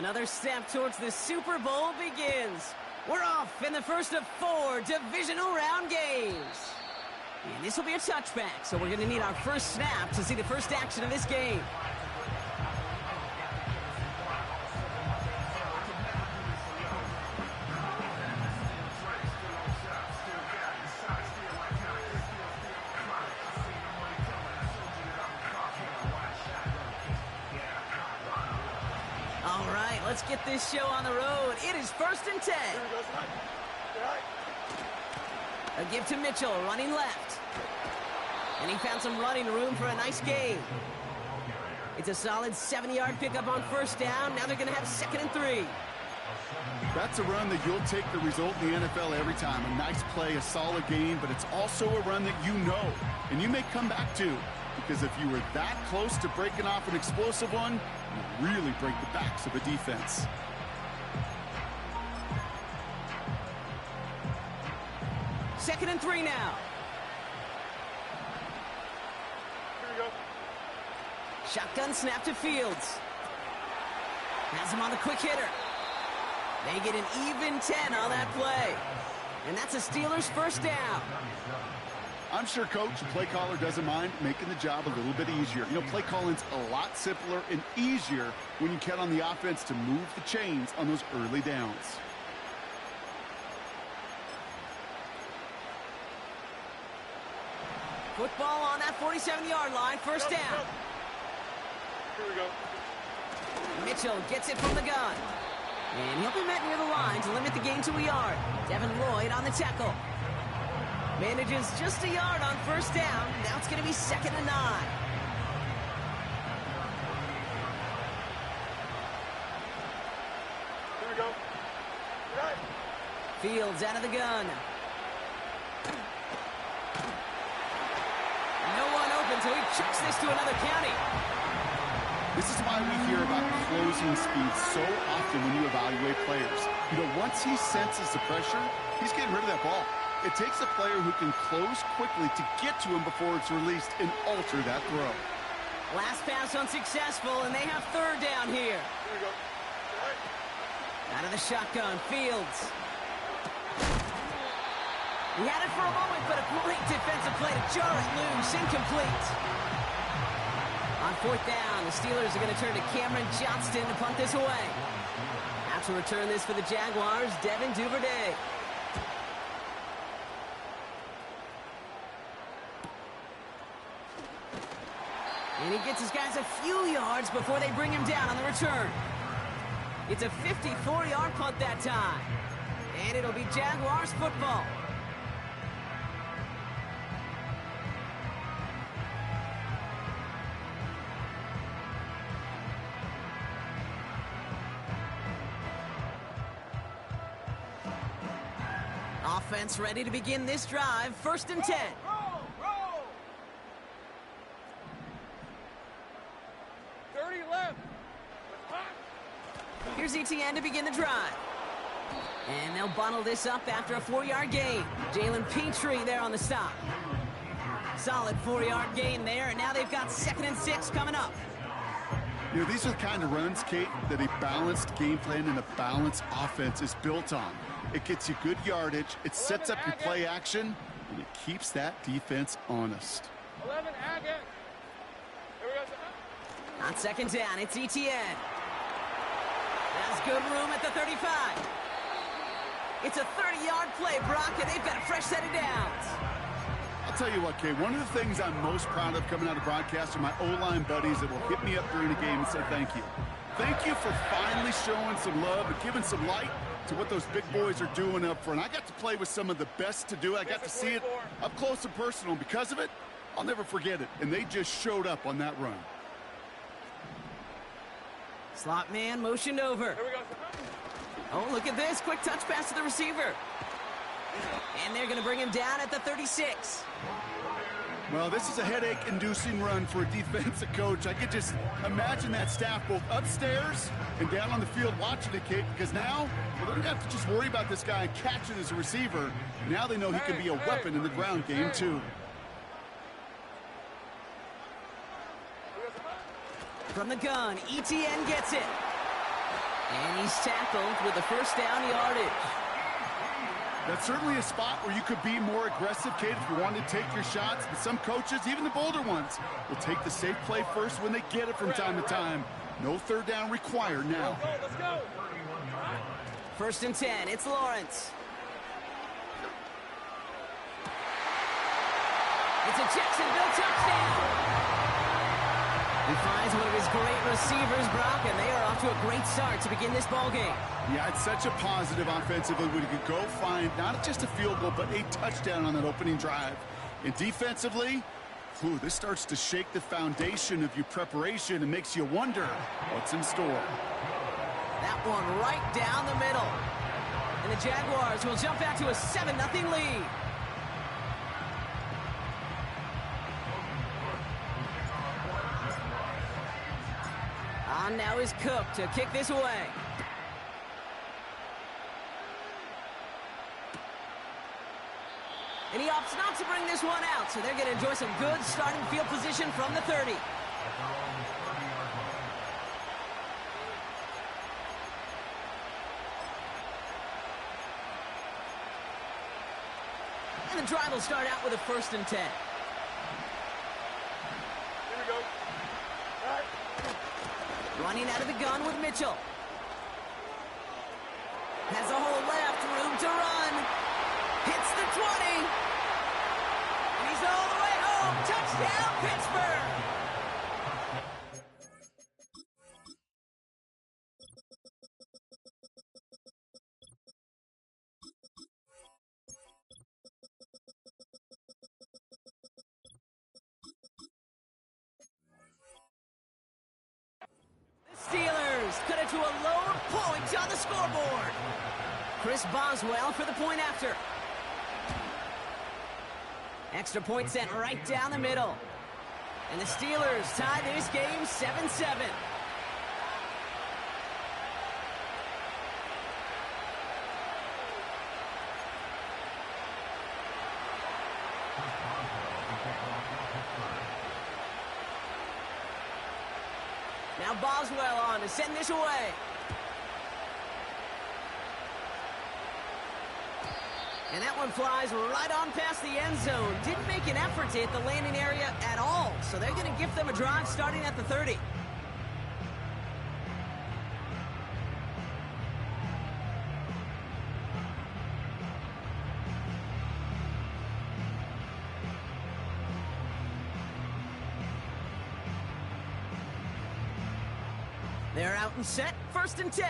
Another step towards the Super Bowl begins. We're off in the first of 4 divisional round games. And this will be a touchback, so we're going to need our first snap to see the first action of this game. All right, let's get this show on the road. It is 1st and 10. A give to Mitchell, running left. And he found some running room for a nice gain. It's a solid 70-yard pickup on first down. Now they're going to have 2nd and 3. That's a run that you'll take the result in the NFL every time. A nice play, a solid gain, but it's also a run that you know and you may come back to. Because if you were that close to breaking off an explosive one, you really break the backs of a defense. Second and 3 now. Here we go. Shotgun snap to Fields. Has him on the quick hitter. They get an even 10 on that play. And that's a Steelers first down. I'm sure Coach, play caller, doesn't mind making the job a little bit easier. You know, play calling's a lot simpler and easier when you count on the offense to move the chains on those early downs. Football on that 47-yard line, first down. Here we go. Mitchell gets it from the gun. And he'll be met near the line to limit the gain to a yard. Devin Lloyd on the tackle. Manages just a yard on first down. Now it's going to be 2nd and 9. Here we go. Right. Fields out of the gun. No one open, so he chucks this to another county. This is why we hear about closing speed so often when you evaluate players. You know, once he senses the pressure, he's getting rid of that ball. It takes a player who can close quickly to get to him before it's released and alter that throw. Last pass unsuccessful, and they have 3rd down here. Here we go. Right. Out of the shotgun, Fields. He had it for a moment, but a great defensive play to jar it loose. Incomplete. On 4th down, the Steelers are going to turn to Cameron Johnston to punt this away. Have to return this for the Jaguars, Devin Duvernay. And he gets his guys a few yards before they bring him down on the return. It's a 54-yard punt that time. And it'll be Jaguars football. Offense ready to begin this drive. 1st and 10. Roll. 30 left. Here's ETN to begin the drive. And they'll bundle this up after a 4-yard gain. Jalen Petrie there on the stop. Solid 4-yard gain there, and now they've got 2nd and 6 coming up. You know, these are the kind of runs, Kate, that a balanced game plan and a balanced offense is built on. It gets you good yardage, it sets up your play action, and it keeps that defense honest. 11 Agate. Here we go. On 2nd down, it's ETN. Has good room at the 35. It's a 30-yard play, Brock, and they've got a fresh set of downs. I'll tell you what, Kate, one of the things I'm most proud of coming out of broadcast are my O-line buddies that will hit me up during the game and say thank you. Thank you for finally showing some love and giving some light to what those big boys are doing up front. I got to play with some of the best to do it. I got to see it up close and personal. And because of it, I'll never forget it. And they just showed up on that run. Slot man motioned over. Here we go. Oh, look at this. Quick touch pass to the receiver. And they're going to bring him down at the 36. Well, this is a headache-inducing run for a defensive coach. I could just imagine that staff both upstairs and down on the field watching it, Kate, because now, well, they don't have to just worry about this guy catching as a receiver. Now they know he can be a weapon in the ground game, too. From the gun, ETN gets it. And he's tackled with the first down yardage. That's certainly a spot where you could be more aggressive, Kate, if you wanted to take your shots. But some coaches, even the bolder ones, will take the safe play first when they get it from time to time. No third down required now. Let's go. First and 10, it's Lawrence. It's a Jacksonville touchdown. He finds one of his great receivers, Brock, and they are off to a great start to begin this ballgame. Yeah, it's such a positive offensively when you could go find not just a field goal, but a touchdown on that opening drive. And defensively, this starts to shake the foundation of your preparation and makes you wonder what's in store. That one right down the middle. And the Jaguars will jump out to a 7-0 lead. On now is Cook to kick this away. And he opts not to bring this one out, so they're going to enjoy some good starting field position from the 30. And the drive will start out with a first and 10. Here we go. All right. Running out of the gun with Mitchell. Has a hole left, room to run. Hits the 20. And he's all the way home. Touchdown, Pittsburgh. Steelers cut it to a lower point on the scoreboard. Chris Boswell for the point after. Extra point sent right down the middle. And the Steelers tie this game 7-7. Now Boswell on to send this away. And that one flies right on past the end zone. Didn't make an effort to hit the landing area at all. So they're going to give them a drive starting at the 30. They're out and set. First and 10.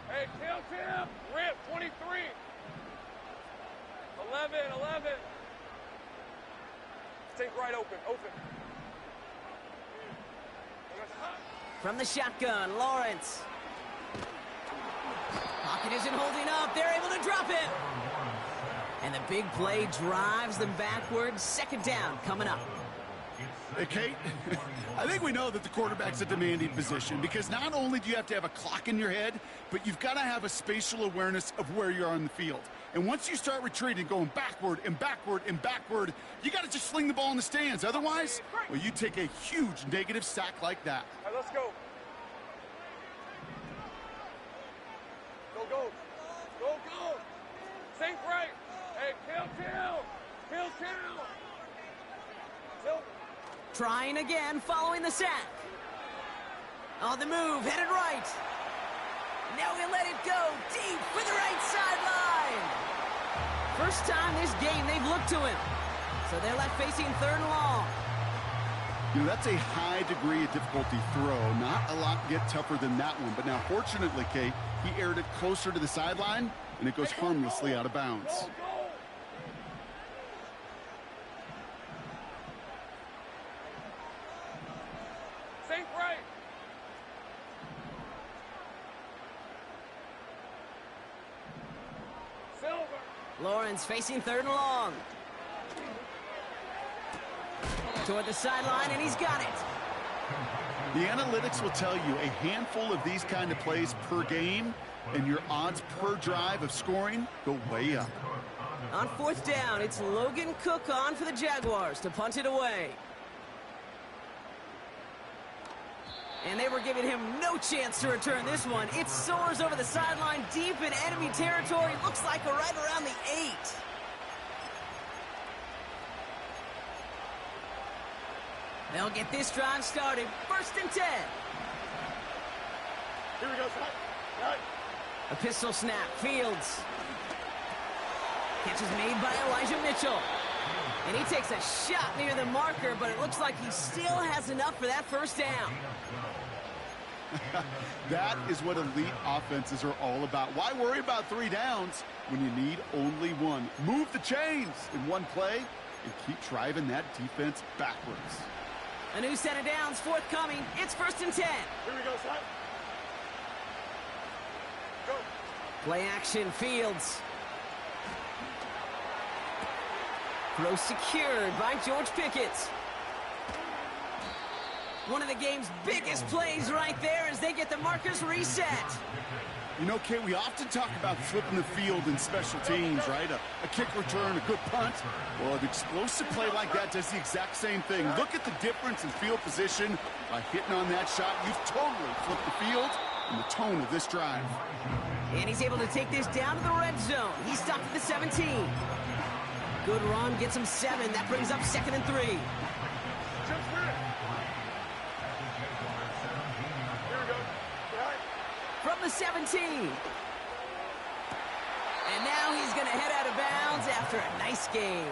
Hey, kill Tim. Rip, 23. 11. Take right open. From the shotgun, Lawrence. Pocket isn't holding up. They're able to drop it. And the big play drives them backwards. Second down coming up. Hey, Kate, I think we know that the quarterback's a demanding position because not only do you have to have a clock in your head, but you've got to have a spatial awareness of where you are on the field. And once you start retreating, going backward and backward and backward, you got to just fling the ball in the stands. Otherwise, well, you take a huge negative sack like that. All right, let's go. Go. Think right. Hey, kill. Trying again following the sack. On the move, headed right. Now he'll let it go deep for the right sideline. First time this game they've looked to him. So they're left facing third and long. You know, that's a high degree of difficulty throw. Not a lot get tougher than that one. But now, fortunately, Kate, he aired it closer to the sideline, and it goes harmlessly out of bounds. Go. Think right. Silver. Lawrence facing third and long. Toward the sideline, and he's got it. The analytics will tell you a handful of these kind of plays per game, and your odds per drive of scoring go way up. On fourth down, it's Logan Cook on for the Jaguars to punt it away. And they were giving him no chance to return this one. It soars over the sideline deep in enemy territory. Looks like right around the 8. They'll get this drive started. 1st and 10. Here we go, Scott. A pistol snap. Fields. Catch is made by Elijah Mitchell. And he takes a shot near the marker, but it looks like he still has enough for that 1st down. That is what elite offenses are all about. Why worry about 3 downs when you need only 1? Move the chains in one play and keep driving that defense backwards. A new set of downs forthcoming. It's 1st and 10. Here we go, Scott. Go. Play action, Fields. Throw secured by George Pickett. One of the game's biggest plays right there as they get the markers reset. You know, Kate, we often talk about flipping the field in special teams, right? A kick return, a good punt. Well, an explosive play like that does the exact same thing. Look at the difference in field position. By hitting on that shot, you've totally flipped the field and the tone of this drive. And he's able to take this down to the red zone. He's stopped at the 17. Good run, gets him 7. That brings up 2nd and 3. Here we go. From the 17. And now he's going to head out of bounds after a nice gain.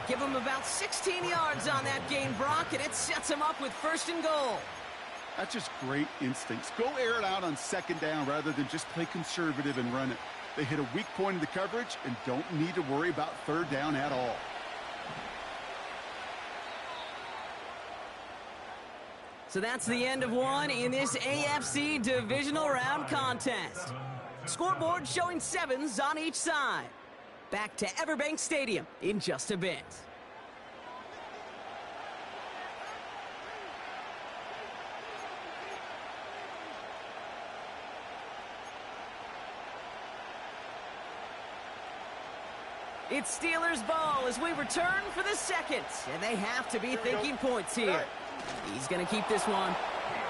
Give him about 16 yards on that gain, Brock, and it sets him up with 1st and goal. That's just great instincts. Go air it out on 2nd down rather than just play conservative and run it. They hit a weak point in the coverage and don't need to worry about 3rd down at all. So that's the end of one in this AFC Divisional Round contest. Scoreboard showing 7s on each side. Back to Everbank Stadium in just a bit. It's Steelers ball as we return for the 2nd. And they have to be thinking points here. He's going to keep this one.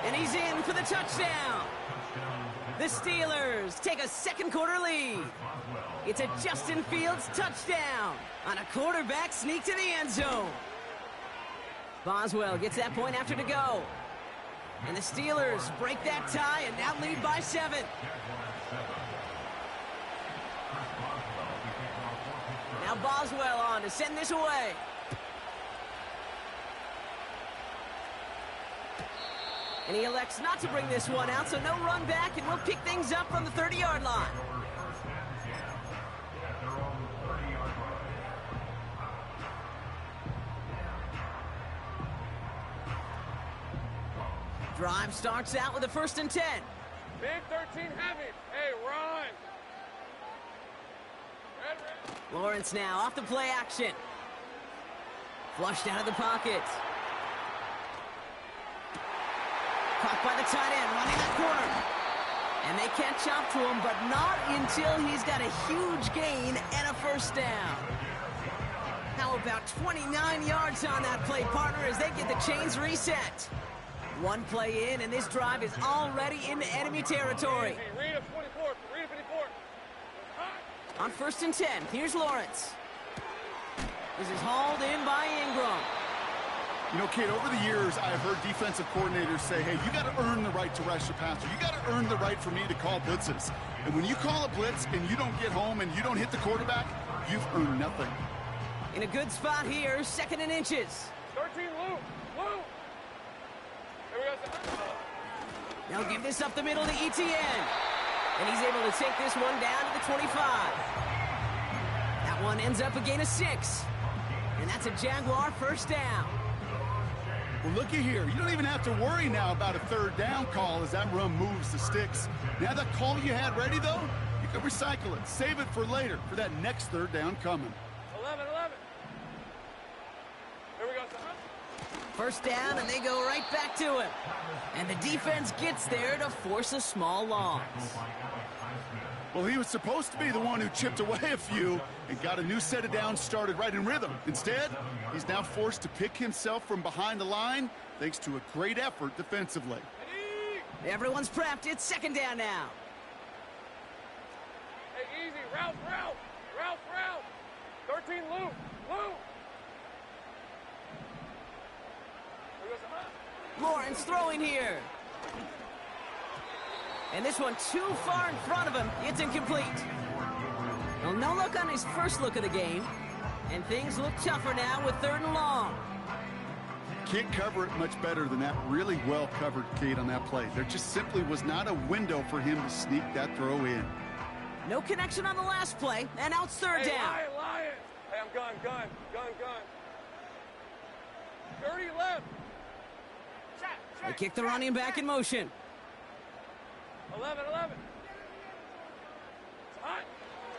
And he's in for the touchdown. The Steelers take a 2nd quarter lead. It's a Justin Fields touchdown on a quarterback sneak to the end zone. Boswell gets that point after to go. And the Steelers break that tie and now lead by 7. Now Boswell on to send this away. And he elects not to bring this one out, so no run back, and we'll pick things up from the 30-yard line. Drive starts out with a 1st and 10. Big 13 heavy. Hey, run. Red. Lawrence now off the play action. Flushed out of the pocket. Caught by the tight end, running that corner. And they catch up to him, but not until he's got a huge gain and a 1st down. How about 29 yards on that play, partner, as they get the chains reset. One play in, and this drive is already into enemy territory. Read a 24. Read a 54. On 1st and 10, here's Lawrence. This is hauled in by Ingram. You know, Kate, over the years, I've heard defensive coordinators say, hey, you got to earn the right to rush the passer. You got to earn the right for me to call blitzes. And when you call a blitz and you don't get home and you don't hit the quarterback, you've earned nothing. In a good spot here, 2nd and inches. 13, Lou. Here we go. They'll give this up the middle to ETN. And he's able to take this one down to the 25. That one ends up a gain of 6. And that's a Jaguar 1st down. Well, looky here. You don't even have to worry now about a 3rd down call as that run moves the sticks. Now that call you had ready, though, you can recycle it. Save it for later for that next 3rd down coming. 11. Here we go. 1st down, and they go right back to him. And the defense gets there to force a small loss. Well, he was supposed to be the one who chipped away a few and got a new set of downs started right in rhythm. Instead, he's now forced to pick himself from behind the line thanks to a great effort defensively. Everyone's prepped. It's second down now. Hey, easy. Route. 13, Luke. Lawrence throwing here. And this one too far in front of him. It's incomplete. Well, no look on his first look of the game. And things look tougher now with 3rd and long. Can't cover it much better than that. Really well covered, Kate, on that play. There just simply was not a window for him to sneak that throw in. No connection on the last play, and now it's 3rd down. Lion. Hey, I'm gun. 30 left. They kick the running back in motion. 11. It's hot.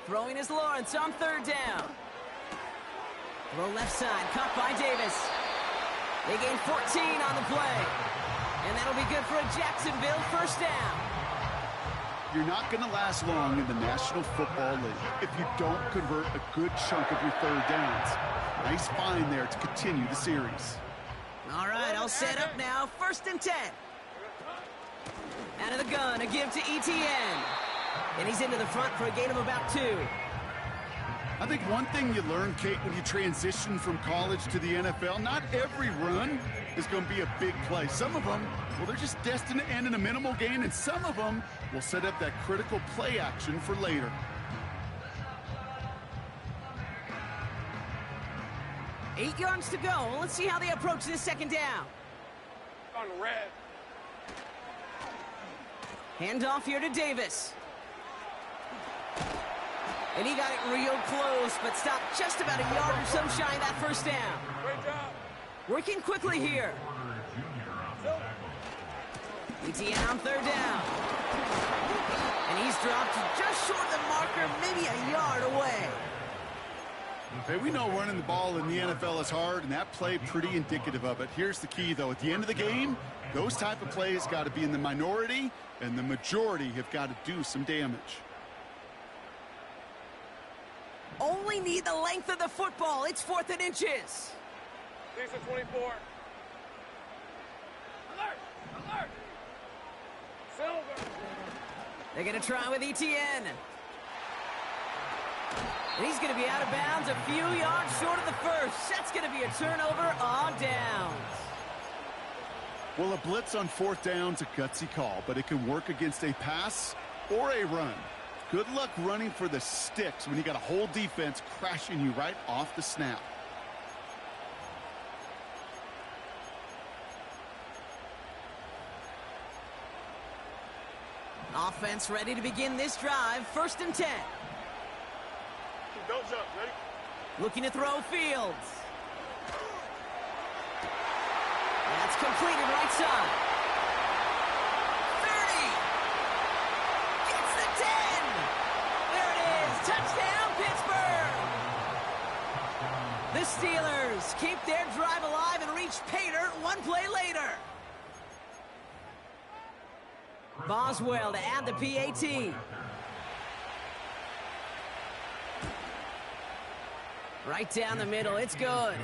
Throwing is Lawrence on 3rd down. Throw left side, caught by Davis. They gain 14 on the play. And that'll be good for a Jacksonville 1st down. You're not going to last long in the National Football League if you don't convert a good chunk of your 3rd downs. Nice find there to continue the series. All right, I'll set up now. 1st and 10. Out of the gun, a give to ETN. And he's into the front for a gain of about 2. I think one thing you learn, Kate, when you transition from college to the NFL, not every run is going to be a big play. Some of them, well, they're just destined to end in a minimal gain, and some of them will set up that critical play action for later. Eight yards to go. Let's see how they approach this 2nd down. On red. Handoff here to Davis. And he got it real close, but stopped just about a yard or so shy of that 1st down. Great job. Working quickly here. ETN on 3rd down. And he's dropped just short of the marker, maybe a yard away. Hey, we know running the ball in the NFL is hard, and that play pretty indicative of it. Here's the key, though. At the end of the game, those type of plays got to be in the minority, and the majority have got to do some damage. Only need the length of the football. It's 4th and inches. Decent 24. Alert! Silver. They're going to try with ETN. And he's going to be out of bounds a few yards short of the 1st. That's going to be a turnover on downs. Well, a blitz on 4th down's a gutsy call, but it can work against a pass or a run. Good luck running for the sticks when you got a whole defense crashing you right off the snap. Offense ready to begin this drive. 1st and 10. Don't jump. Ready? Looking to throw Fields. That's completed right side. 30. Gets the 10. There it is. Touchdown, Pittsburgh. The Steelers keep their drive alive and reach pay dirt 1 play later. Boswell to add the PAT. Right down the middle, it's good.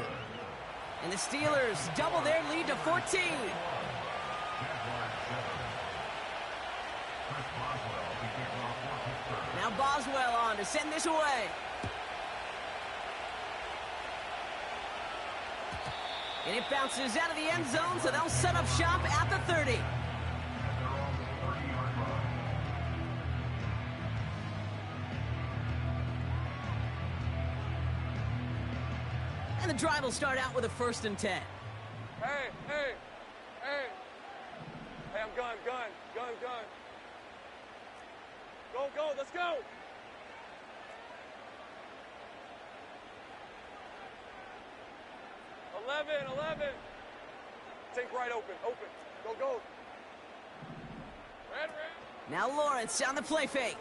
And the Steelers double their lead to 14. Now Boswell on to send this away. And it bounces out of the end zone, so they'll set up shop at the 30. And the drive will start out with a 1st and 10. Hey. Hey, I'm gun. Go, let's go. Eleven. Take right open. Go. Red. Now Lawrence on the play fake.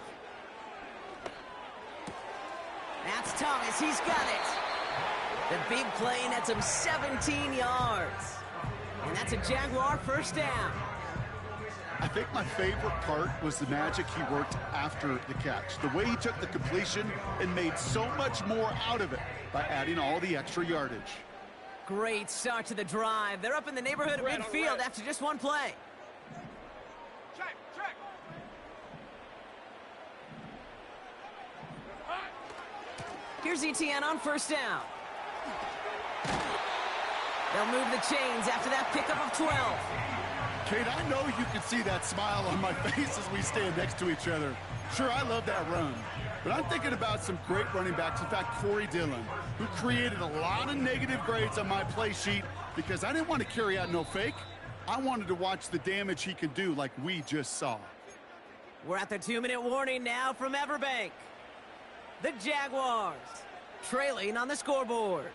That's Thomas, he's got it. The big play nets him 17 yards. And that's a Jaguar 1st down. I think my favorite part was the magic he worked after the catch. The way he took the completion and made so much more out of it by adding all the extra yardage. Great start to the drive. They're up in the neighborhood of midfield after just one play. Check. Here's ETN on first down. They'll move the chains after that pickup of 12. Kate, I know you can see that smile on my face as we stand next to each other. Sure, I love that run. But I'm thinking about some great running backs. In fact, Corey Dillon, who created a lot of negative grades on my play sheet because I didn't want to carry out no fake. I wanted to watch the damage he could do like we just saw. We're at the 2-minute warning now from Everbank. The Jaguars trailing on the scoreboard.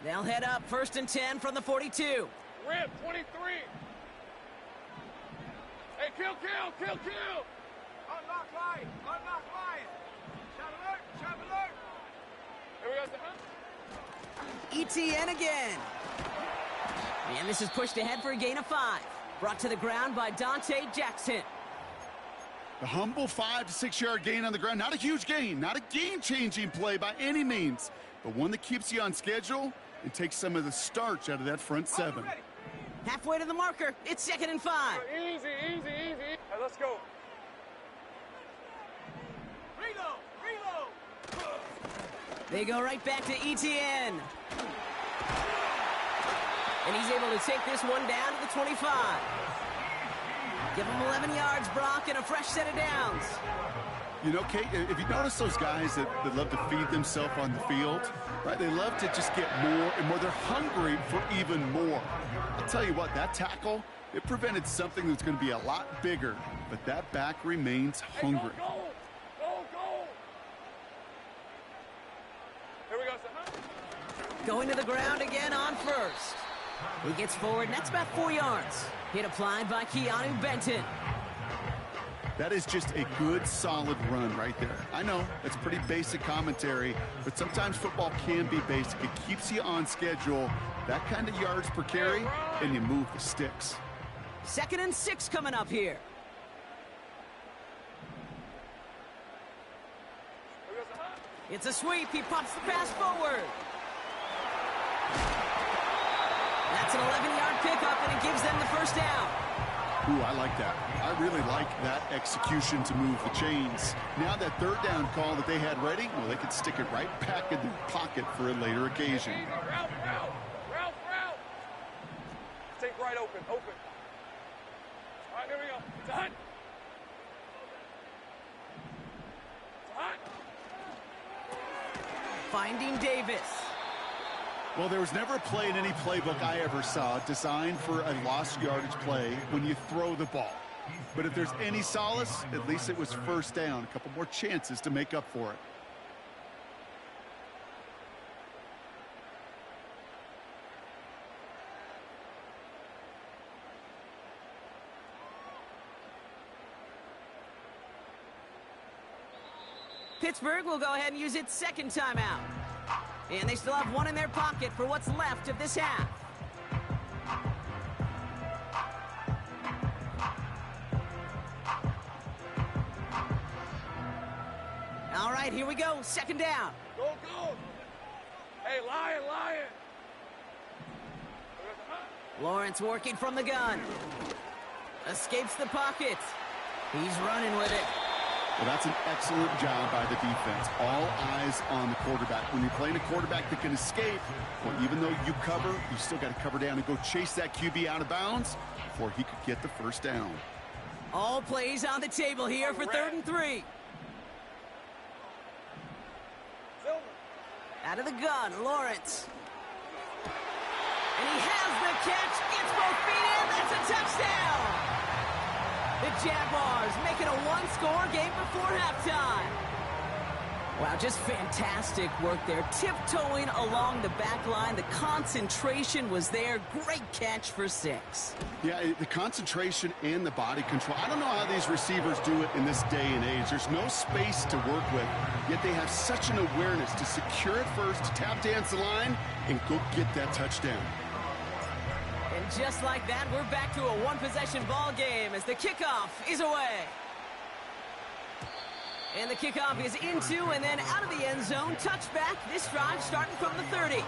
They'll head up 1st and 10 from the 42. Rip, 23. Hey, kill. Unlock line. Shot alert. Here we go, ETN again. And this is pushed ahead for a gain of 5. Brought to the ground by Dante Jackson. The humble 5 to 6 yard gain on the ground. Not a huge gain, not a game-changing play by any means, but one that keeps you on schedule and takes some of the starch out of that front 7. Halfway to the marker. It's 2nd and 5. Easy. Hey, let's go. Reload. They go right back to ETN. And he's able to take this one down to the 25. Give him 11 yards, Brock, and a fresh set of downs. You know, Kate, if you notice those guys that love to feed themselves on the field, right? They love to just get more and more. They're hungry for even more. I'll tell you what, that tackle, it prevented something that's going to be a lot bigger, but that back remains hungry. Hey, go. Here we go, son. Going to the ground again on first. He gets forward, and that's about 4 yards. Hit applied by Keanu Benton. That is just a good, solid run right there. I know, it's pretty basic commentary, but sometimes football can be basic. It keeps you on schedule, that kind of yards per carry, and you move the sticks. 2nd and 6 coming up here. It's a sweep. He pops the pass forward. That's an 11-yard pickup, and it gives them the first down. Ooh, I like that. I really like that execution to move the chains. Now that 3rd down call that they had ready, well, they could stick it right back in their pocket for a later occasion. Route. Stay right open. All right, here we go. It's a hunt. Finding Davis. Well, there was never a play in any playbook I ever saw designed for a lost yardage play when you throw the ball. But if there's any solace, at least it was 1st down. A couple more chances to make up for it. Pittsburgh will go ahead and use its 2nd timeout. And they still have one in their pocket for what's left of this half. All right, here we go. 2nd down. Go. Hey, Lion. Lawrence working from the gun. Escapes the pocket. He's running with it. Well, that's an excellent job by the defense. All eyes on the quarterback. When you're playing a quarterback that can escape, well, even though you cover, you still got to cover down and go chase that QB out of bounds before he could get the 1st down. All plays on the table here for 3rd and 3. Out of the gun, Lawrence. And he has the catch, gets both feet in, that's a touchdown! The Jaguars make it a 1-score game before halftime. Wow, just fantastic work there. Tiptoeing along the back line. The concentration was there. Great catch for 6. Yeah, the concentration and the body control. I don't know how these receivers do it in this day and age. There's no space to work with, yet they have such an awareness to secure it first, tap dance the line, and go get that touchdown. And And just like that, we're back to a one-possession ball game as the kickoff is away. And the kickoff is into and then out of the end zone. Touchback. This drive starting from the 30.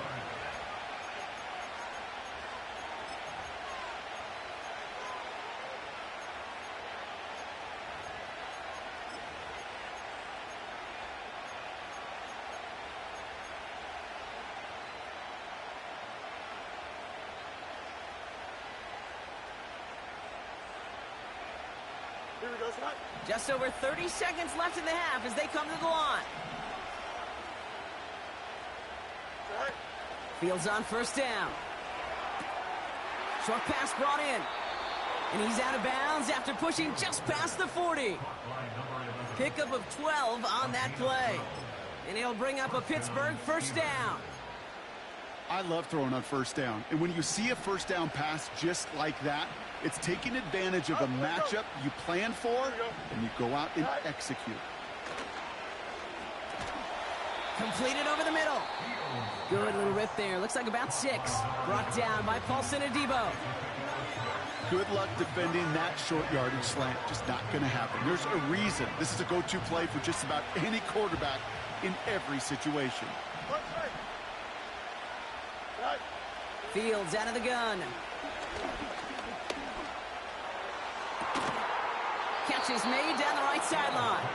Just over 30 seconds left in the half as they come to the line. Fields on first down. Short pass brought in. And he's out of bounds after pushing just past the 40. Pickup of 12 on that play. And he'll bring up a Pittsburgh first down. I love throwing on first down. And when you see a first down pass just like that, it's taking advantage of a matchup you plan for, and you go out and execute. Completed over the middle. Good little rip there. Looks like about 6. Brought down by Paulson Adebo. Good luck defending that short yardage slant. Just not going to happen. There's a reason. This is a go-to play for just about any quarterback in every situation. Fields out of the gun. Catch is made down the right sideline.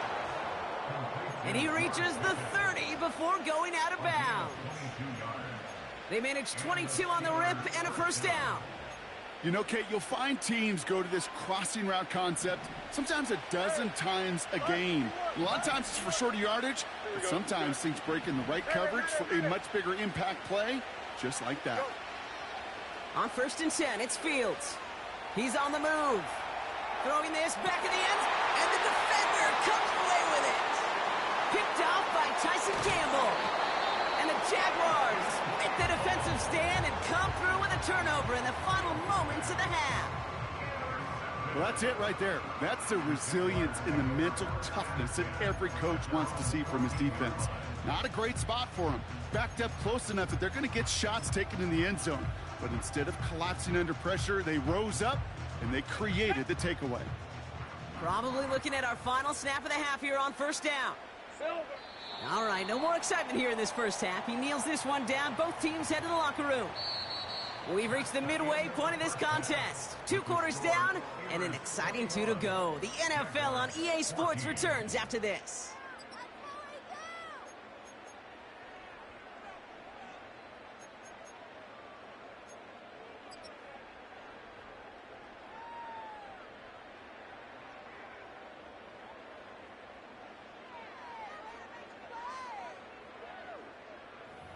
And he reaches the 30 before going out of bounds. They managed 22 on the rip and a first down. You know, Kate, you'll find teams go to this crossing route concept sometimes a dozen times a game. A lot of times it's for shorter yardage, but sometimes things break in the right coverage for a much bigger impact play, just like that. On first and 10, it's Fields. He's on the move. Throwing this back in the end, and the defender comes away with it. Picked off by Tyson Campbell. And the Jaguars make the defensive stand and come through with a turnover in the final moments of the half. Well, that's it right there. That's the resilience and the mental toughness that every coach wants to see from his defense. Not a great spot for him. Backed up close enough that they're going to get shots taken in the end zone. But instead of collapsing under pressure, they rose up and they created the takeaway. Probably looking at our final snap of the half here on first down. All right, no more excitement here in this first half. He kneels this one down. Both teams head to the locker room. We've reached the midway point of this contest. 2 quarters down and an exciting 2 to go. The NFL on EA Sports returns after this.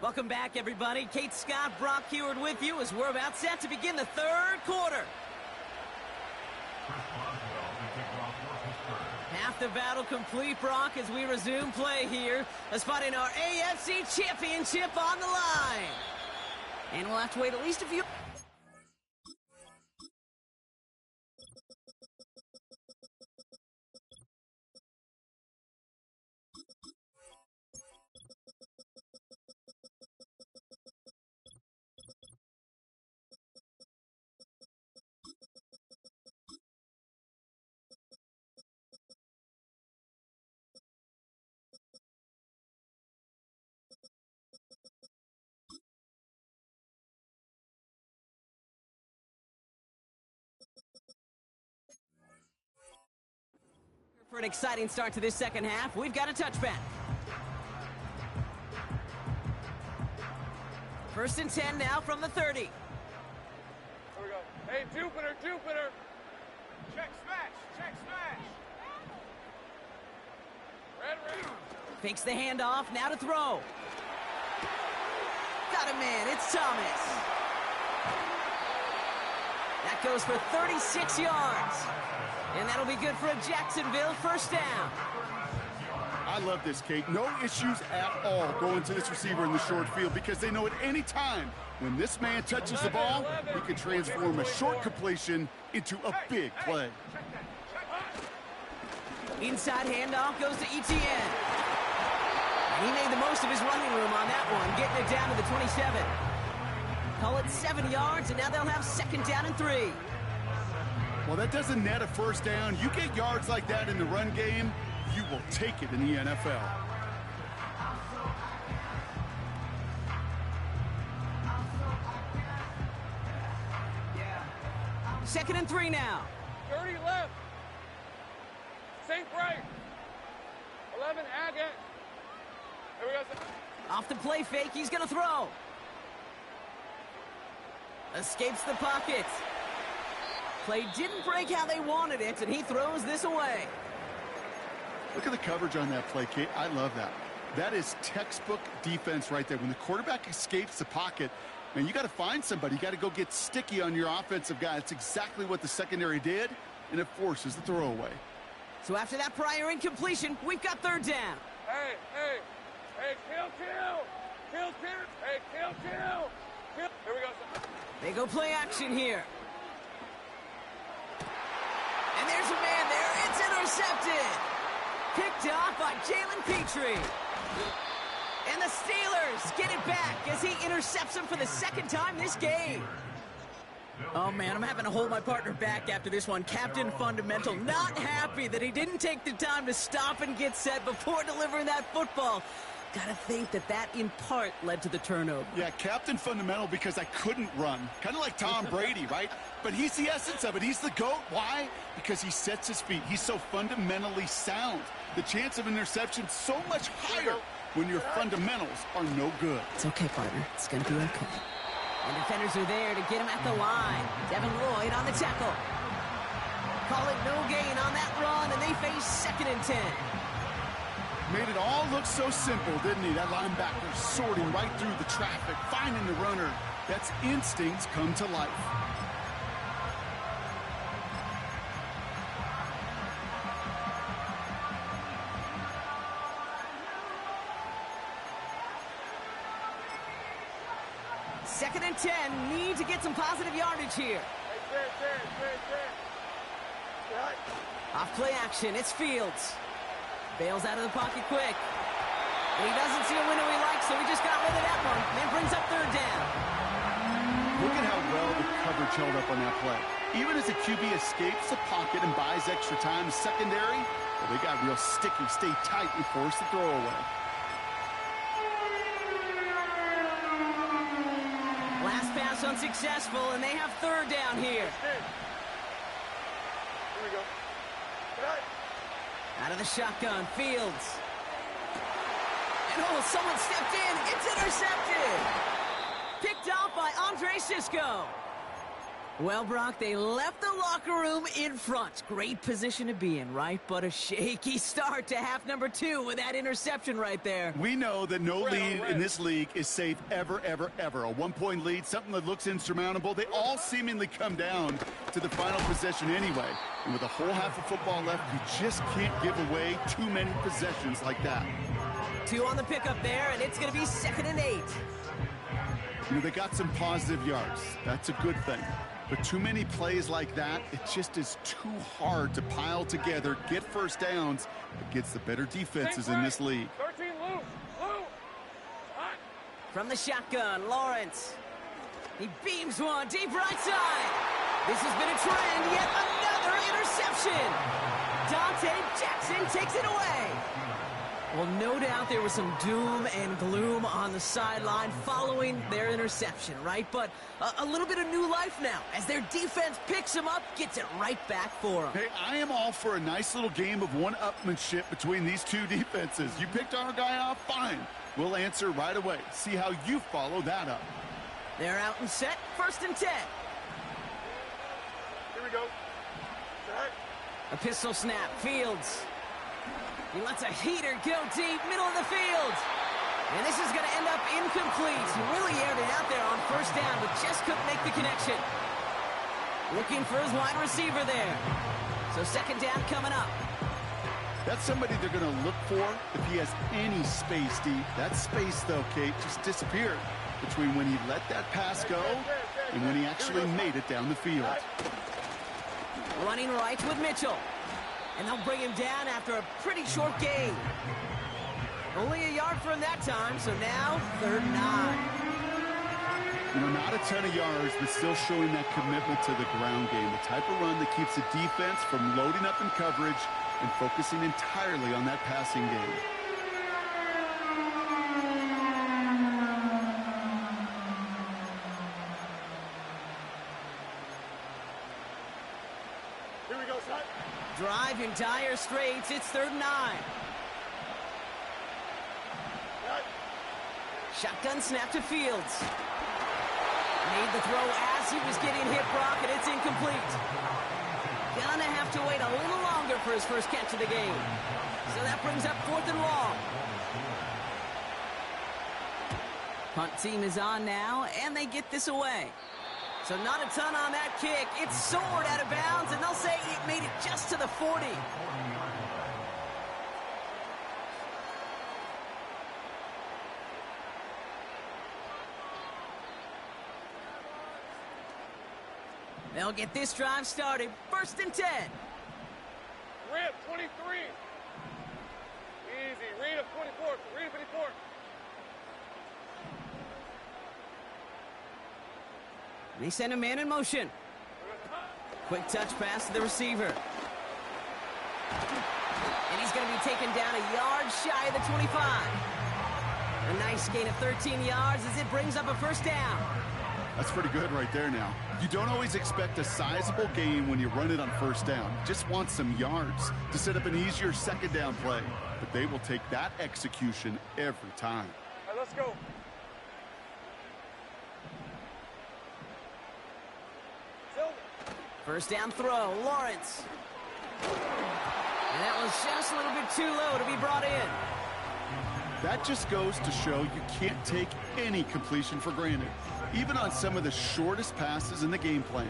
Welcome back, everybody. Kate Scott, Brock Heward with you as we're about set to begin the third quarter. Half the battle complete, Brock, as we resume play here. A spot in our AFC Championship on the line. And we'll have to wait at least a few... For an exciting start to this second half, we've got a touchback. First and 10 now from the 30. Here we go. Hey, Jupiter, Jupiter. Check smash, check smash. Red. Fakes the handoff, now to throw. Got a man, it's Thomas. That goes for 36 yards. And that'll be good for a Jacksonville first down. I love this, Kate. No issues at all going to this receiver in the short field because they know at any time when this man touches the ball, he can transform a short completion into a big play. Inside handoff goes to Etienne. And he made the most of his running room on that one, getting it down to the 27. Call it 7 yards, and now they'll have 2nd down and 3. Well, that doesn't net a first down. You get yards like that in the run game, you will take it in the NFL. Second and 3 now. 30 left. Sink right. 11 ag it. Here we go. Off the play fake, he's going to throw. Escapes the pocket. Play didn't break how they wanted it, and he throws this away. Look at the coverage on that play, Kate. I love that. That is textbook defense right there. When the quarterback escapes the pocket, man, you got to find somebody. You got to go get sticky on your offensive guy. That's exactly what the secondary did, and it forces the throwaway. So after that prior incompletion, we've got 3rd down. Hey, kill. Kill. Hey, kill. Here we go. They go play action here. And there's a man there. It's intercepted. Picked off by Jalen Petrie. And the Steelers get it back as he intercepts him for the 2nd time this game. Oh, man, I'm having to hold my partner back after this one. Captain Fundamental not happy that he didn't take the time to stop and get set before delivering that football. Gotta think that in part led to the turnover. Yeah, Captain Fundamental because I couldn't run. Kind of like Tom Brady, right? But he's the essence of it. He's the GOAT. Why? Because he sets his feet. He's so fundamentally sound. The chance of interception so much higher when your fundamentals are no good. It's okay, partner. It's gonna be okay. And defenders are there to get him at the line. Devin Lloyd on the tackle. Call it no gain on that run, and they face 2nd and 10. Made it all look so simple, didn't he? That linebacker sorting right through the traffic, finding the runner. That's instincts come to life. Second and 10, need to get some positive yardage here. Off play action, it's Fields. Bails out of the pocket quick. And he doesn't see a window he likes, so he just got rid of that one. And brings up 3rd down. Look at how well the coverage held up on that play. Even as the QB escapes the pocket and buys extra time, secondary, well, they got real sticky, stay tight, and force the throwaway. Last pass unsuccessful, and they have 3rd down here. Here we go. Out of the shotgun, Fields. And someone stepped in. It's intercepted. Picked off by Andre Sisco. Well, Brock, they left the locker room in front. Great position to be in, right? But a shaky start to half number 2 with that interception right there. We know that no lead in this league is safe ever, ever, ever. A 1-point lead, something that looks insurmountable. They all seemingly come down to the final possession anyway. And with a whole half of football left, you just can't give away too many possessions like that. 2 on the pickup there, and it's going to be 2nd and 8. You know, they got some positive yards. That's a good thing. But too many plays like that, it just is too hard to pile together, get first downs against the better defenses in this league. 13 loose. Hot. From the shotgun, Lawrence. He beams one deep right side. This has been a trend, yet another interception. Dante Jackson takes it away. Well, no doubt there was some doom and gloom on the sideline following their interception, right? But a little bit of new life now as their defense picks him up, gets it right back for them. Hey, I am all for a nice little game of one-upmanship between these two defenses. You picked our guy off, fine. We'll answer right away. See how you follow that up. They're out and set, 1st and 10. Here we go. Set. A pistol snap, Fields. He lets a heater go deep, middle of the field. And this is going to end up incomplete. He really aired it out there on 1st down, but just couldn't make the connection. Looking for his wide receiver there. So 2nd down coming up. That's somebody they're going to look for if he has any space deep. That space, though, Kate, just disappeared between when he let that pass go and when he actually made it down the field. Running right with Mitchell. And they'll bring him down after a pretty short gain. Only a yard for him that time, so now 3rd and 9. You know, not a ton of yards, but still showing that commitment to the ground game. The type of run that keeps the defense from loading up in coverage and focusing entirely on that passing game. Here we go, son. Drive in dire straits. It's 3rd and 9. Shotgun snap to Fields. Made the throw as he was getting hit, Brock, and it's incomplete. Gonna have to wait a little longer for his first catch of the game. So that brings up 4th and long. Punt team is on now, and they get this away. So not a ton on that kick. It's soared out of bounds, and they'll say it made it just to the 40. They'll get this drive started. 1st and 10. Read 23. Easy. Read of 24. Read of 54. They send a man in motion. Quick touch pass to the receiver. And he's going to be taken down a yard shy of the 25. A nice gain of 13 yards as it brings up a 1st down. That's pretty good right there now. You don't always expect a sizable gain when you run it on 1st down. You just want some yards to set up an easier 2nd down play. But they will take that execution every time. All right, let's go. Silver. 1st down throw, Lawrence. And that was just a little bit too low to be brought in. That just goes to show you can't take any completion for granted, even on some of the shortest passes in the game plan.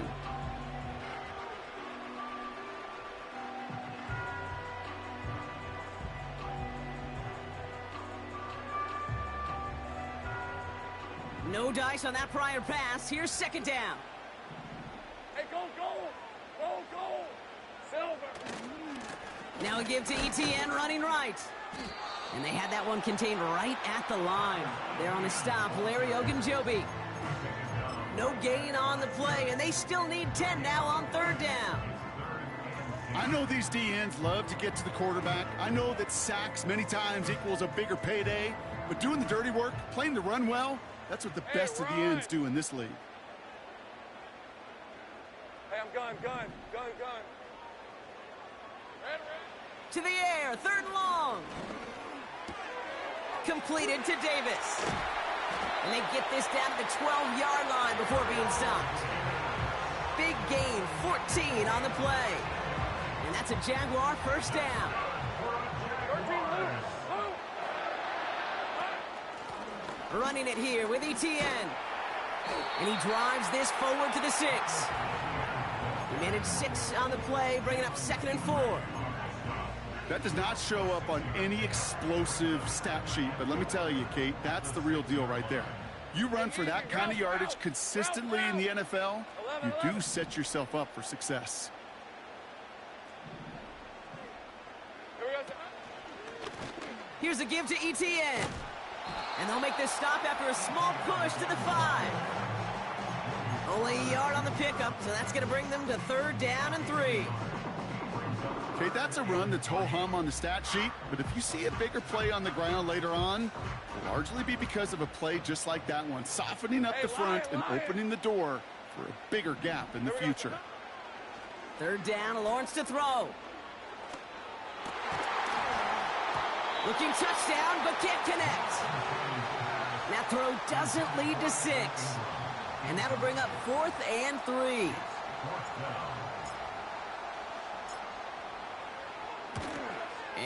No dice on that prior pass. Here's 2nd down. Hey, go, go. Go, go. Silver. Now a give to ETN running right. And they had that one contained right at the line. They're on a stop, Larry Ogunjobi. No gain on the play, and they still need 10 now on 3rd down. I know these DNs love to get to the quarterback. I know that sacks many times equals a bigger payday, but doing the dirty work, playing the run well, that's what the best of the ends do in this league. Hey, I'm gun. Red. To the air, 3rd and long. Completed to Davis. And they get this down to the 12-yard line before being stopped. Big gain, 14 on the play. And that's a Jaguar 1st down. 13 loose. Running it here with ETN. And he drives this forward to the 6. He managed 6 on the play, bringing up 2nd and 4. That does not show up on any explosive stat sheet, but let me tell you, Kate, that's the real deal right there. You run for that kind of yardage consistently in the NFL, you do set yourself up for success. Here's a give to ETN. And they'll make this stop after a small push to the 5. Only a yard on the pickup, so that's going to bring them to 3rd down and 3. Okay, that's a run that's ho-hum on the stat sheet, but if you see a bigger play on the ground later on, it'll largely be because of a play just like that one, softening up the front and opening the door for a bigger gap in the future. 3rd down, Lawrence to throw. Looking touchdown, but can't connect. That throw doesn't lead to 6. And that'll bring up 4th and 3.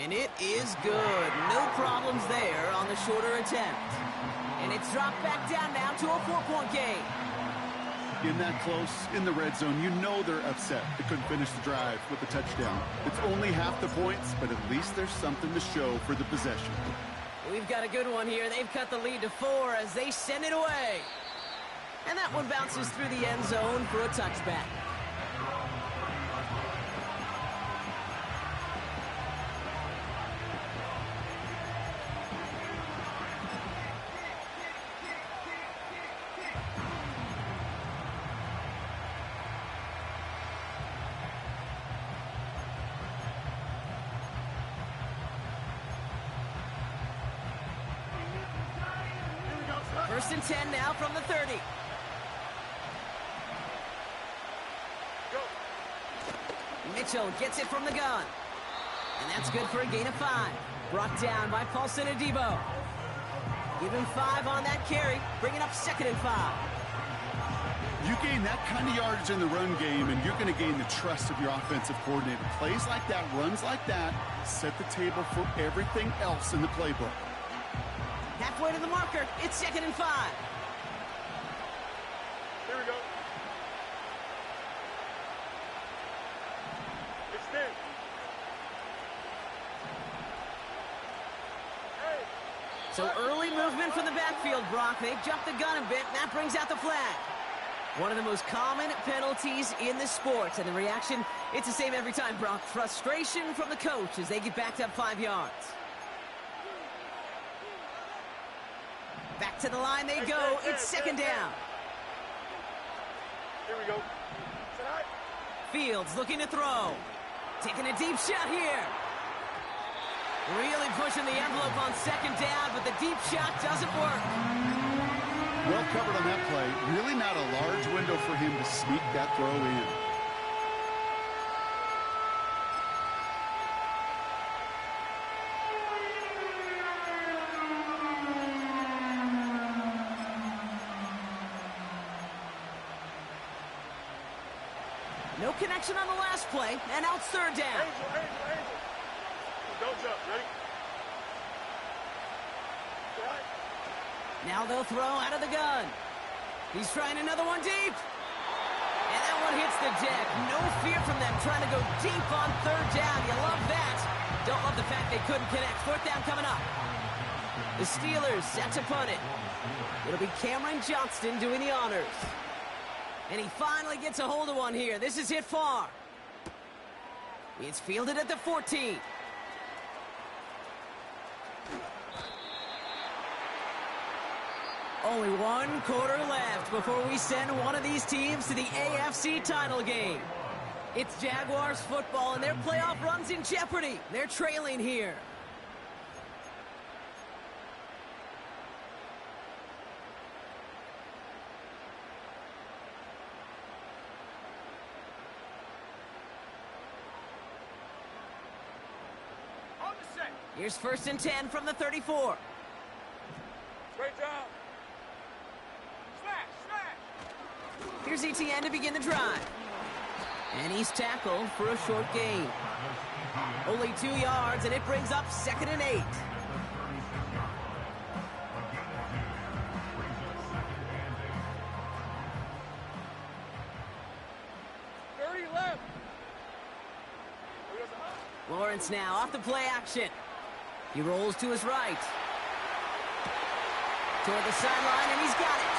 And it is good. No problems there on the shorter attempt. And it's dropped back down now to a 4-point game. In that close, in the red zone, you know they're upset they couldn't finish the drive with the touchdown. It's only half the points, but at least there's something to show for the possession. We've got a good one here. They've cut the lead to 4 as they send it away. And that one bounces through the end zone for a touchback. First and 10 now from the 30. Go. Mitchell gets it from the gun. And that's good for a gain of 5. Brought down by Paulson Adebo. Give him 5 on that carry, bringing up 2nd and 5. You gain that kind of yardage in the run game, and you're going to gain the trust of your offensive coordinator. Plays like that, runs like that, set the table for everything else in the playbook. Halfway to the marker, it's 2nd and 5. Here we go. Extend. Hey. So early movement from the backfield, Brock. They jumped the gun a bit, and that brings out the flag. One of the most common penalties in the sport, and the reaction, it's the same every time, Brock. Frustration from the coach as they get backed up 5 yards. Back to the line they go. It's 2nd down. Here we go. Sit high. Fields looking to throw. Taking a deep shot here. Really pushing the envelope on 2nd down, but the deep shot doesn't work. Well covered on that play. Really not a large window for him to sneak that throw in. No connection on the last play, and now it's 3rd down. Angel. Don't jump. Ready? Sit high. Now they'll throw out of the gun. He's trying another one deep. And that one hits the deck. No fear from them trying to go deep on 3rd down. You love that. Don't love the fact they couldn't connect. 4th down coming up. The Steelers set to punt it. It'll be Cameron Johnston doing the honors. And he finally gets a hold of one here. This is hit far. It's fielded at the 14. Only 1 quarter left before we send one of these teams to the AFC title game. It's Jaguars football, and their playoff run's in jeopardy. They're trailing here. On the set. Here's 1st and 10 from the 34. Straight down. Smash. Here's ETN to begin the drive. And he's tackled for a short gain. Only 2 yards, and it brings up 2nd and 8. Lawrence now off the play action. He rolls to his right. Toward the sideline, and he's got it.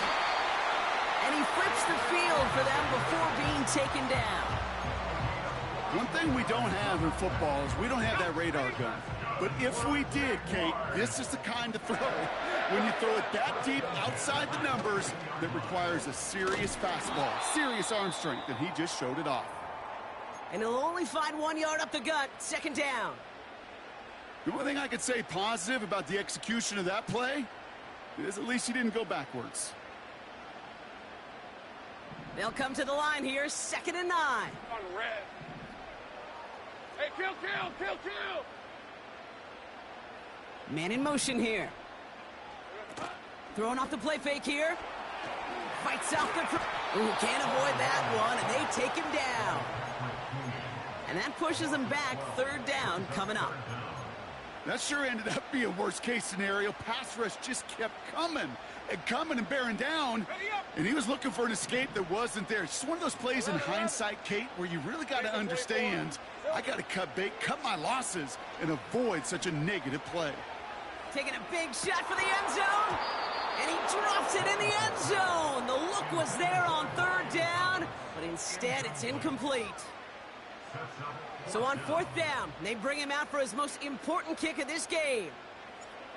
And he flips the field for them before being taken down. One thing we don't have in football is we don't have that radar gun. But if we did, Kate, this is the kind of throw, when you throw it that deep outside the numbers, that requires a serious fastball, serious arm strength, and he just showed it off. And he'll only find 1 yard up the gut, 2nd down. The only thing I could say positive about the execution of that play is at least he didn't go backwards. They'll come to the line here, 2nd and 9. On red. Hey, kill. Man in motion here. Throwing off the play fake here. Fights off the... Ooh, can't avoid that one, and they take him down. And that pushes him back, 3rd down coming up. That sure ended up being worst-case scenario. Pass rush just kept coming and bearing down, and he was looking for an escape that wasn't there. It's just one of those plays in hindsight, Kate, where you really got to understand, I got to cut bait, cut my losses, and avoid such a negative play. Taking a big shot for the end zone, and he drops it in the end zone. The look was there on 3rd down, but instead it's incomplete. So on 4th down, they bring him out for his most important kick of this game.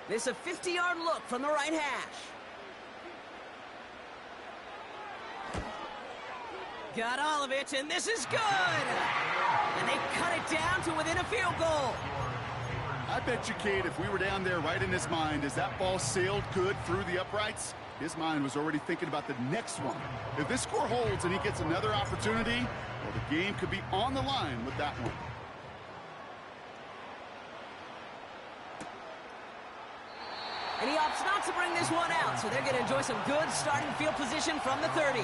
This a 50-yard look from the right hash. Got all of it, and this is good! And they cut it down to within a field goal. I bet you, Kate, if we were down there right in his mind, as that ball sailed good through the uprights, His mind was already thinking about the next one. If this score holds and he gets another opportunity, well, the game could be on the line with that one. And he opts not to bring this one out, so they're going to enjoy some good starting field position from the 30.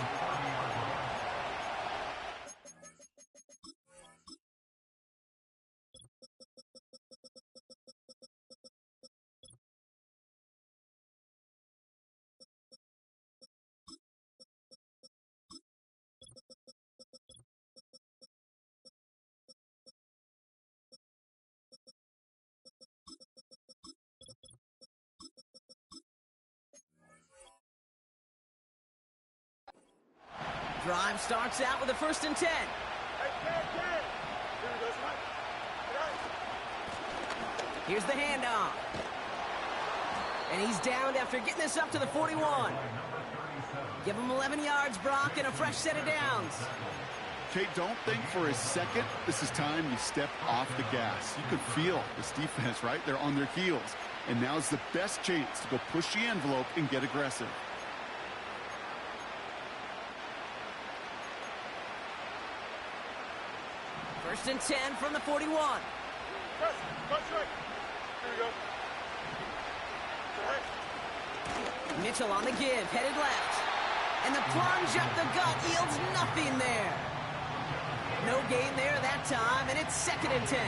Drive starts out with a 1st and 10. Here's the handoff. And he's downed after getting this up to the 41. Give him 11 yards, Brock, and a fresh set of downs. Okay, don't think for a second this is time you step off the gas. You could feel this defense, right? They're on their heels. And now's the best chance to go push the envelope and get aggressive. First and 10 from the 41. Press right. Here we go. Mitchell on the give, headed left. And the plunge up the gut yields nothing there. No gain there that time, and it's 2nd and 10.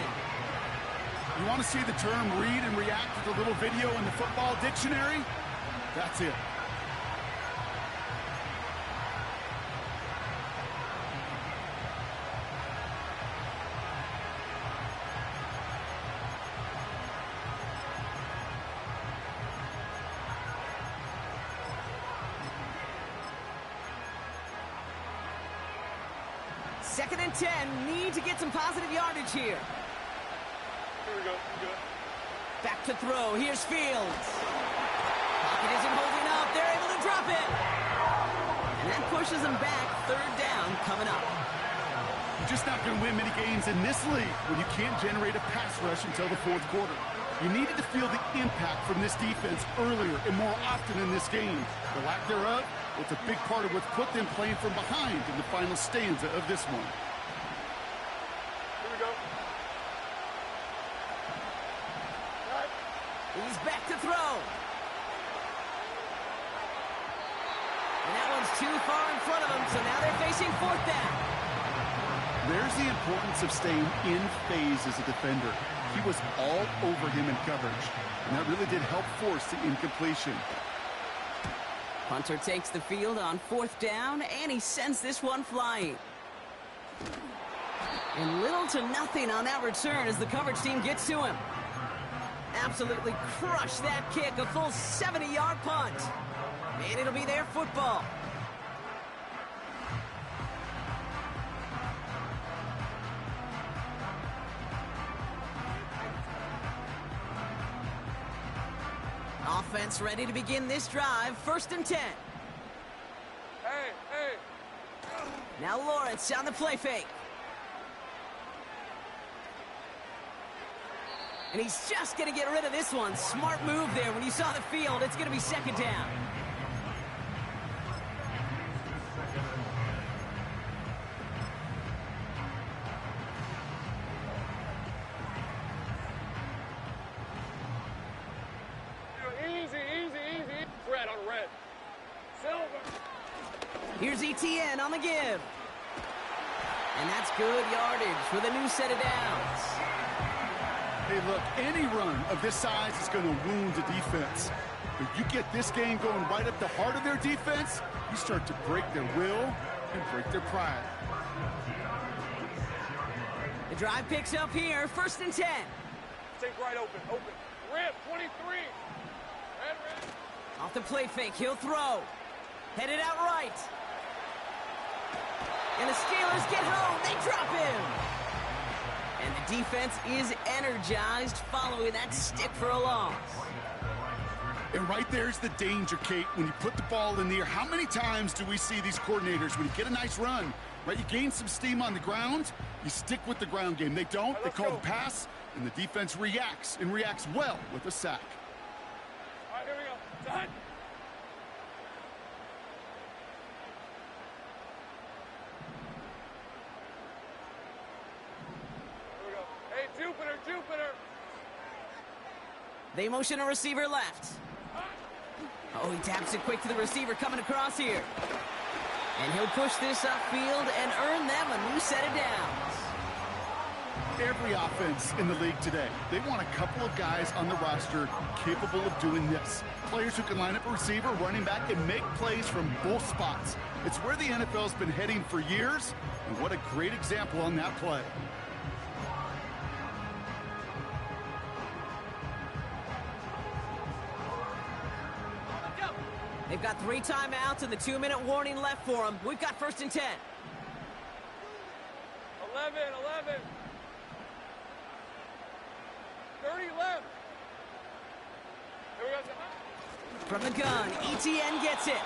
You want to see the term read and react with a little video in the football dictionary? That's it. Second and 10, need to get some positive yardage here. Here we go. Good. Back to throw. Here's Fields. Pocket isn't holding up. They're able to drop it. And that pushes them back. 3rd down coming up. You're just not going to win many games in this league when you can't generate a pass rush until the 4th quarter. You needed to feel the impact from this defense earlier and more often in this game. The lack thereof, it's a big part of what's put them playing from behind in the final stanza of this one. Here we go. Right. He's back to throw. And that one's too far in front of him, so now they're facing 4th down. There's the importance of staying in phase as a defender. He was all over him in coverage, and that really did help force the incompletion. Punter takes the field on 4th down, and he sends this one flying. And little to nothing on that return as the coverage team gets to him. Absolutely crushed that kick, a full 70-yard punt. And it'll be their football. Offense ready to begin this drive. 1st and 10. Hey. Now Lawrence on the play fake. And he's just going to get rid of this one. Smart move there when you saw the field. It's going to be 2nd down. Easy. Red on red. Silver. Here's ETN on the give. And that's good yardage for the new set of downs. Hey, look, any run of this size is going to wound the defense. If you get this game going right up the heart of their defense, you start to break their will and break their pride. The drive picks up here. 1st and 10. Stay right open. Rip, 23. Red. Off the play fake, he'll throw. Headed out right. And the Steelers get home. They drop him. And the defense is energized following that stick for a loss. And right there's the danger, Kate, when you put the ball in the air. How many times do we see these coordinators, when you get a nice run, right, you gain some steam on the ground, you stick with the ground game. They don't. They call the pass, and the defense reacts, and reacts well with a sack. All right, here we go. Done. They motion a receiver left. Oh, he taps it quick to the receiver coming across here. And he'll push this upfield and earn them a new set of downs. Every offense in the league today, they want a couple of guys on the roster capable of doing this. Players who can line up a receiver, running back, and make plays from both spots. It's where the NFL's been heading for years, and what a great example on that play. They've got 3 timeouts and the 2-minute warning left for them. We've got 1st and 10. 11. 30 left. Here we go. From the gun, ETN gets it.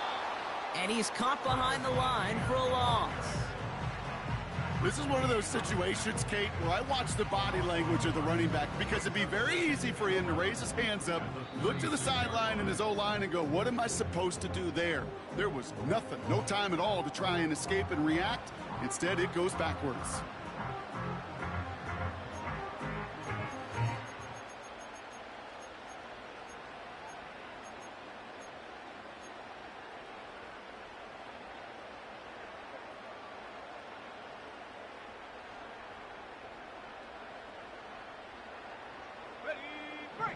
And he's caught behind the line for a loss. This is one of those situations, Kate, where I watch the body language of the running back because it'd be very easy for him to raise his hands up, look to the sideline in his O-line and go, what am I supposed to do there? There was nothing, no time at all to try and escape and react. Instead, it goes backwards.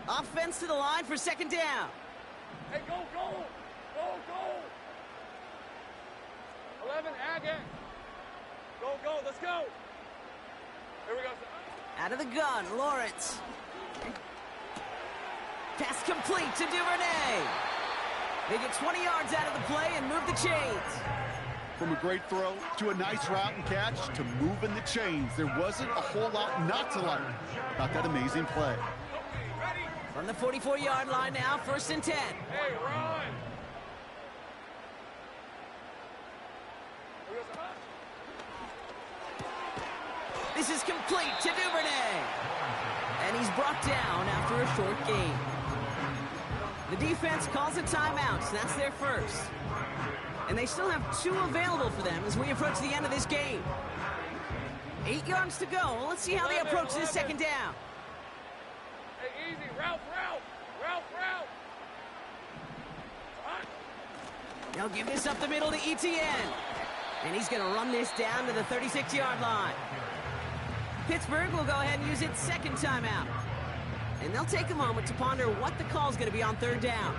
Offense to the line for 2nd down. Hey, go. 11, again. Go, let's go. Here we go. Out of the gun, Lawrence. Pass complete to Duvernay. They get 20 yards out of the play and move the chains. From a great throw to a nice route and catch to moving the chains, there wasn't a whole lot not to like about that amazing play. From the 44-yard line now, 1st and 10. Hey, run! This is complete to Duvernay. And he's brought down after a short gain. The defense calls a timeout, so that's their first. And they still have 2 available for them as we approach the end of this game. 8 yards to go. Let's see how they approach this 2nd down. Hey, easy. Route. They'll give this up the middle to ETN. And he's going to run this down to the 36-yard line. Pittsburgh will go ahead and use its 2nd timeout. And they'll take a moment to ponder what the call's going to be on 3rd down.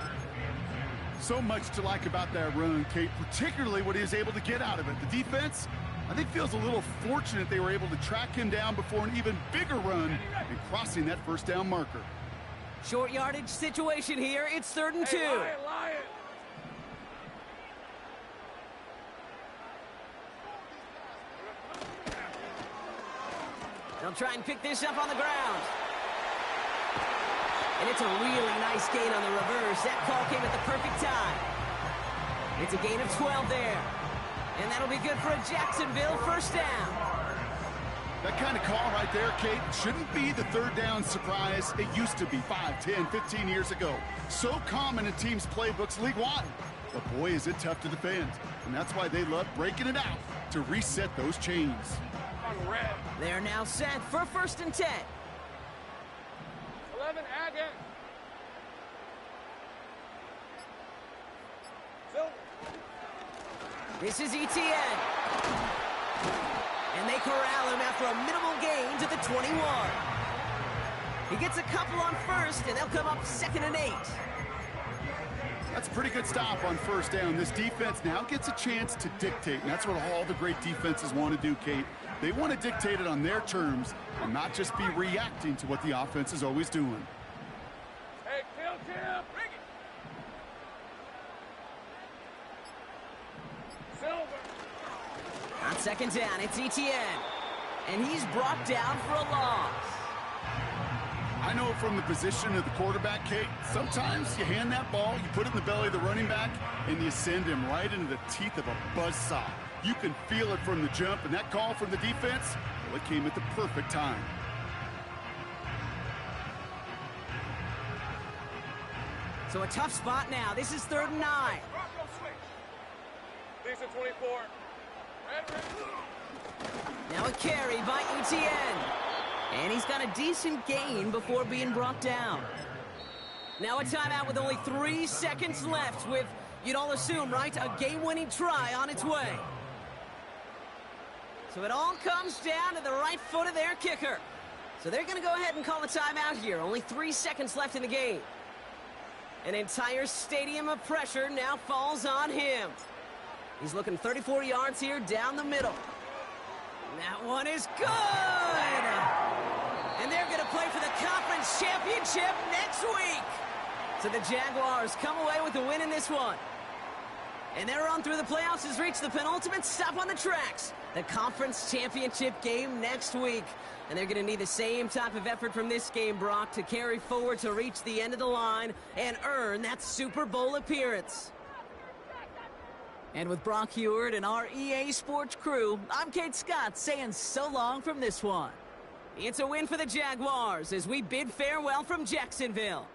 So much to like about that run, Kate, particularly what he was able to get out of it. The defense, I think, feels a little fortunate they were able to track him down before an even bigger run and crossing that 1st down marker. Short yardage situation here. It's 3rd and 2. Hey, Lion. They'll try and pick this up on the ground. And it's a really nice gain on the reverse. That call came at the perfect time. It's a gain of 12 there. And that'll be good for a Jacksonville 1st down. That kind of call right there, Kate, shouldn't be the 3rd down surprise it used to be 5, 10, 15 years ago. So common in teams' playbooks league-wide. But boy, is it tough to defend. And that's why they love breaking it out to reset those chains. They're now set for 1st and 10. 11, again. Silver. This is ETN. And they corral him after a minimal gain to the 21. He gets a couple on 1st, and they'll come up 2nd and 8. That's a pretty good stop on 1st down. This defense now gets a chance to dictate, and that's what all the great defenses want to do, Kate. They want to dictate it on their terms and not just be reacting to what the offense is always doing. Hey, kill, bring it. Silver. On 2nd down, it's ETN. And he's brought down for a loss. I know from the position of the quarterback, Kate, sometimes you hand that ball, you put it in the belly of the running back, and you send him right into the teeth of a buzzsaw. You can feel it from the jump, and that call from the defense, well, it came at the perfect time. So a tough spot now. This is 3rd and 9. These are 24. Now a carry by ETN. And he's got a decent gain before being brought down. Now a timeout with only 3 seconds left with, you'd all assume, right, a game-winning try on its way. So it all comes down to the right foot of their kicker. So they're going to go ahead and call a timeout here. Only 3 seconds left in the game. An entire stadium of pressure now falls on him. He's looking 34 yards here down the middle. That one is good! And they're going to play for the conference championship next week. So the Jaguars come away with the win in this one. And their run through the playoffs has reached the penultimate stop on the tracks. The conference championship game next week. And they're going to need the same type of effort from this game, Brock, to carry forward to reach the end of the line and earn that Super Bowl appearance. And with Brock Heward and our EA Sports crew, I'm Kate Scott saying so long from this one. It's a win for the Jaguars as we bid farewell from Jacksonville.